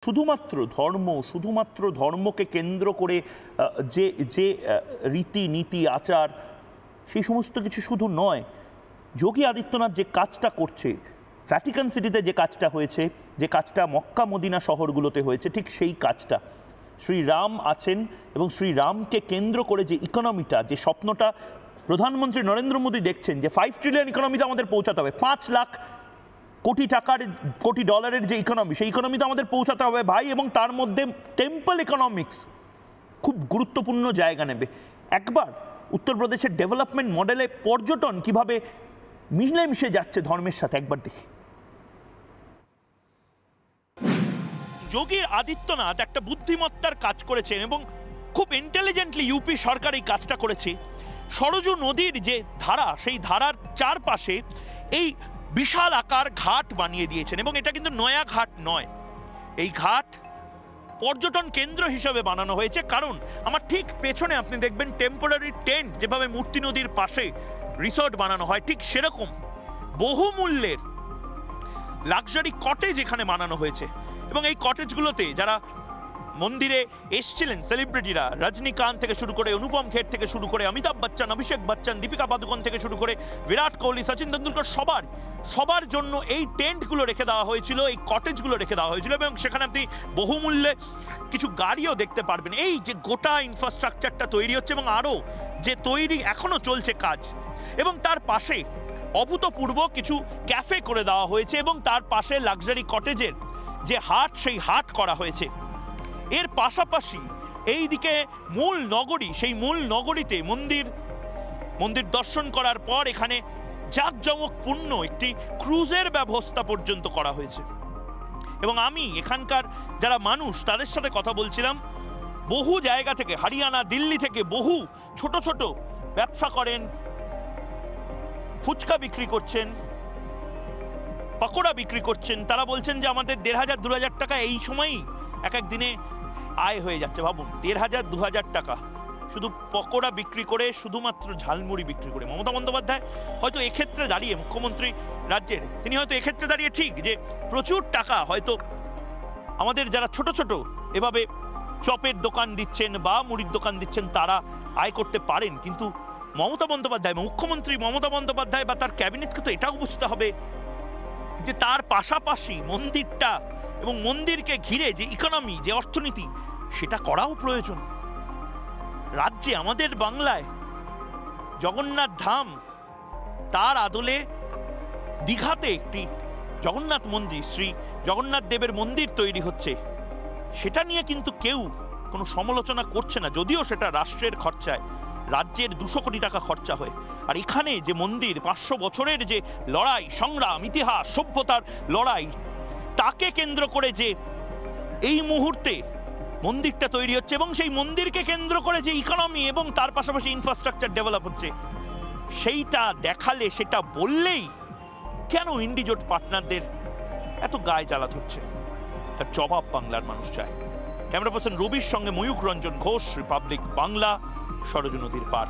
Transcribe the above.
শুধুমাত্র ধর্মকে কেন্দ্র করে যে যে রীতি নীতি আচার সেই সমস্ত কিছু শুধু নয়, যোগী আদিত্যনাথ যে কাজটা করছে, ভ্যাটিকান সিটিতে যে কাজটা হয়েছে, যে কাজটা মক্কা মদিনা শহরগুলোতে হয়েছে, ঠিক সেই কাজটা শ্রীরাম আছেন এবং শ্রীরামকে কেন্দ্র করে যে ইকোনমিটা, যে স্বপ্নটা প্রধানমন্ত্রী নরেন্দ্র মোদী দেখছেন, যে 5 ট্রিলিয়ন ইকোনমিতে আমাদের পৌঁছাতে হবে, 5 লাখ কোটি ডলারের যে ইকোনমি, সেই ইকোনমিতে আমাদের পৌঁছাতে হবে ভাই, এবং তার মধ্যে টেম্পল ইকোনমিক্স খুব গুরুত্বপূর্ণ জায়গা নেবে। একবার উত্তরপ্রদেশের ডেভেলপমেন্ট মডেলে পর্যটন কিভাবে মিশে যাচ্ছে ধর্মের সাথে, একবার দেখি। যোগী আদিত্যনাথ একটা বুদ্ধিমত্তার কাজ করেছেন এবং খুব ইন্টেলিজেন্টলি ইউপি সরকার এই কাজটা করেছে। সরজু নদীর যে ধারা, সেই ধারার চারপাশে এই বিশাল আকার ঘাট বানিয়ে দিয়েছেন, এবং এটা কিন্তু নয়া ঘাট নয়, এই ঘাট পর্যটন কেন্দ্র হিসেবে বানানো হয়েছে। কারণ আমার ঠিক পেছনে আপনি দেখবেন টেম্পোরারি টেন্ট, যেভাবে মূর্তি নদীর পাশে রিসোর্ট বানানো হয়, ঠিক সেরকম বহুমূল্যের লাক্সারি কটেজ এখানে বানানো হয়েছে। এবং এই কটেজগুলোতে যারা মন্দিরে এসছিলেন সেলিব্রিটিরা, রজনীকান্ত থেকে শুরু করে, অনুপম খের থেকে শুরু করে, অমিতাভ বচ্চন, অভিষেক বচ্চন, দীপিকা পাদুকোন থেকে শুরু করে বিরাট কোহলি, সচিন তেন্ডুলকর, সবার জন্য এই টেন্টগুলো রেখে দেওয়া হয়েছিল, এই কটেজগুলো রেখে দেওয়া হয়েছিল। এবং সেখানে আপনি বহুমূল্যে কিছু গাড়িও দেখতে পারবেন। এই যে গোটা ইনফ্রাস্ট্রাকচারটা তৈরি হচ্ছে এবং আরো যে তৈরি এখনো চলছে কাজ, এবং তার পাশে অভূতপূর্ব কিছু ক্যাফে করে দেওয়া হয়েছে, এবং তার পাশে লাক্সারি কটেজের যে হাট, সেই হাট করা হয়েছে। এর পাশাপাশি এই দিকে মূল নগরী, সেই মূল নগরীতে মন্দির দর্শন করার পর এখানে জাঁকজমকপূর্ণ একটি ক্রুজের ব্যবস্থা পর্যন্ত করা হয়েছে। এবং আমি এখানকার যারা মানুষ তাদের সাথে কথা বলছিলাম, বহু জায়গা থেকে, হরিয়ানা, দিল্লি থেকে বহু ছোট ছোট ব্যবসা করেন, ফুচকা বিক্রি করছেন, পকোড়া বিক্রি করছেন, তারা বলছেন যে আমাদের 1,500-2,000 টাকা এই সময়ই এক এক দিনে আয় হয়ে যাচ্ছে। ভাবুন, 1,500-2,000 টাকা শুধু পকোড়া বিক্রি করে, শুধুমাত্র ঝালমুড়ি বিক্রি করে। মমতা বন্দ্যোপাধ্যায় হয়তো এক্ষেত্রে দাঁড়িয়ে, মুখ্যমন্ত্রী রাজ্যের, তিনি হয়তো এক্ষেত্রে দাঁড়িয়ে ঠিক যে প্রচুর টাকা হয়তো আমাদের যারা ছোট ছোট এভাবে চপের দোকান দিচ্ছেন বা মুড়ির দোকান দিচ্ছেন তারা আয় করতে পারেন, কিন্তু মমতা বন্দ্যোপাধ্যায়, মুখ্যমন্ত্রী মমতা বন্দ্যোপাধ্যায় বা তার ক্যাবিনেটকে তো এটাও বুঝতে হবে যে তার পাশাপাশি মন্দিরটা এবং মন্দিরকে ঘিরে যে ইকোনমি, যে অর্থনীতি, সেটা করাও প্রয়োজন। রাজ্যে, আমাদের বাংলায় জগন্নাথ ধাম, তার আদলে দীঘাতে একটি জগন্নাথ মন্দির, শ্রী জগন্নাথ দেবের মন্দির তৈরি হচ্ছে, সেটা নিয়ে কিন্তু কেউ কোনো সমালোচনা করছে না, যদিও সেটা রাষ্ট্রের খরচায়, রাজ্যের 200 কোটি টাকা খরচা হয়। আর এখানে যে মন্দির, 500 বছরের যে লড়াই, সংগ্রাম, ইতিহাস, সভ্যতার লড়াই, তাকে কেন্দ্র করে যে এই মুহূর্তে মন্দিরটা তৈরি হচ্ছে, এবং সেই মন্দিরকে কেন্দ্র করে যে ইকোনমি এবং তার পাশাপাশি ইনফ্রাস্ট্রাকচার ডেভেলপ হচ্ছে, সেইটা দেখালে, সেটা বললেই কেন ইন্ডিজোট পার্টনারদের এত গায়ে জ্বালাত হচ্ছে, তার জবাব বাংলার মানুষ চায়। ক্যামেরা পার্সন রবির সঙ্গে ময়ূক রঞ্জন ঘোষ, রিপাবলিক বাংলা, সরজু নদীর পার।